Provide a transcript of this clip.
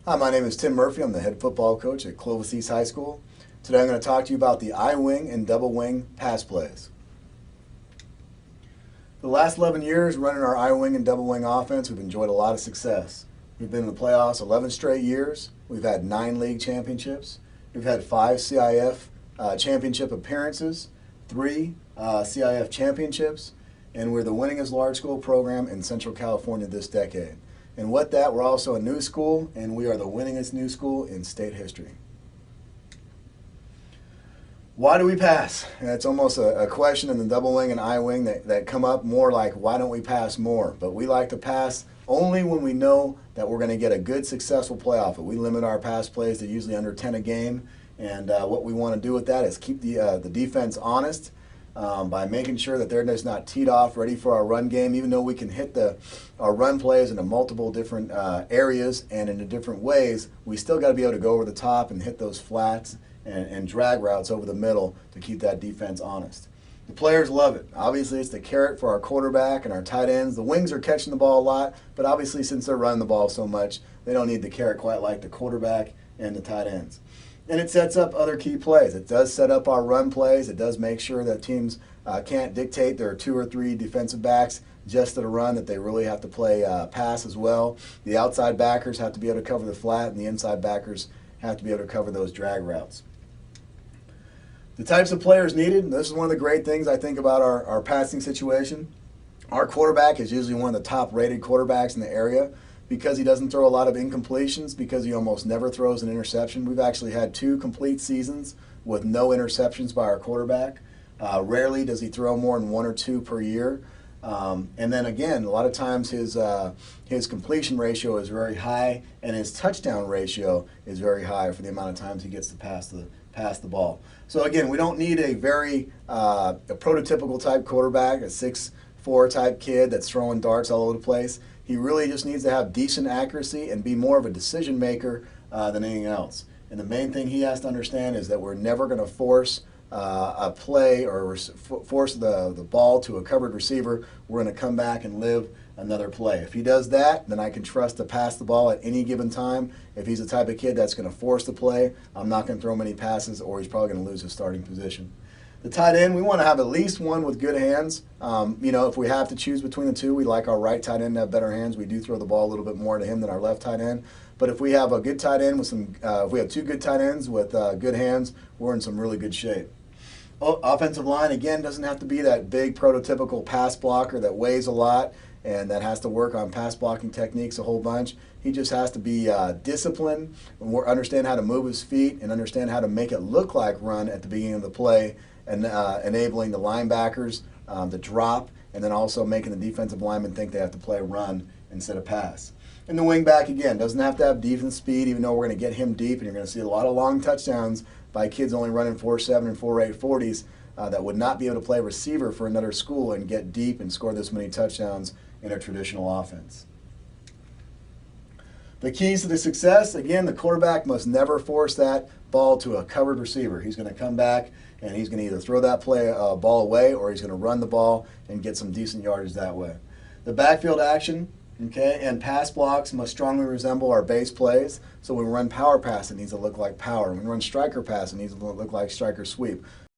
Hi, my name is Tim Murphy. I'm the head football coach at Clovis High School. Today I'm going to talk to you about the I-wing and double wing pass plays. For the last 11 years running our I-wing and double wing offense, we've enjoyed a lot of success. We've been in the playoffs 11 straight years. We've had 9 league championships. We've had 5 CIF championship appearances, 3 CIF championships, and we're the winningest large school program in Central California this decade. And with that, we're also a new school, and we are the winningest new school in state history. Why do we pass? It's almost a question in the double wing and I wing that come up more like, why don't we pass more? But we like to pass only when we know that we're going to get a good, successful play off it. We limit our pass plays to usually under 10 a game, and what we want to do with that is keep the defense honest, by making sure that they're just not teed off, ready for our run game. Even though we can hit our run plays into multiple different areas and in different ways, we still got to be able to go over the top and hit those flats and drag routes over the middle to keep that defense honest. The players love it. Obviously, it's the carrot for our quarterback and our tight ends. The wings are catching the ball a lot, but obviously since they're running the ball so much, they don't need the carrot quite like the quarterback and the tight ends. And it sets up other key plays. It does set up our run plays. It does make sure that teams can't dictate their 2 or 3 defensive backs just to the run, that they really have to play pass as well. The outside backers have to be able to cover the flat, and the inside backers have to be able to cover those drag routes. The types of players needed, this is one of the great things I think about our passing situation. Our quarterback is usually one of the top rated quarterbacks in the area, because he doesn't throw a lot of incompletions, because he almost never throws an interception. We've actually had 2 complete seasons with no interceptions by our quarterback. Rarely does he throw more than 1 or 2 per year. And then again, a lot of times his completion ratio is very high, and his touchdown ratio is very high for the amount of times he gets to pass the ball. So again, we don't need a very a prototypical type quarterback, a 6'4" type kid that's throwing darts all over the place. He really just needs to have decent accuracy and be more of a decision maker than anything else. And the main thing he has to understand is that we're never going to force a play or force the ball to a covered receiver. We're going to come back and live another play. If he does that, then I can trust to pass the ball at any given time. If he's the type of kid that's going to force the play, I'm not going to throw many passes, or he's probably going to lose his starting position. The tight end, we want to have at least one with good hands. If we have to choose between the two, we like our right tight end to have better hands. We do throw the ball a little bit more to him than our left tight end. But if we have a good tight end with if we have 2 good tight ends with good hands, we're in some really good shape. Offensive line, again, doesn't have to be that big prototypical pass blocker that weighs a lot and that has to work on pass blocking techniques a whole bunch. He just has to be disciplined, and understand how to move his feet, and understand how to make it look like run at the beginning of the play, and enabling the linebackers to drop, and then also making the defensive linemen think they have to play run instead of pass. And the wingback, again, doesn't have to have defense speed, even though we're going to get him deep, and you're going to see a lot of long touchdowns by kids only running 4.7 and 4.8 40s that would not be able to play receiver for another school and get deep and score this many touchdowns in a traditional offense. The keys to the success, again, the quarterback must never force that ball to a covered receiver. He's going to come back and he's going to either throw that ball away, or he's going to run the ball and get some decent yardage that way. The backfield action, and pass blocks must strongly resemble our base plays. So when we run power pass, it needs to look like power. When we run striker pass, it needs to look like striker sweep.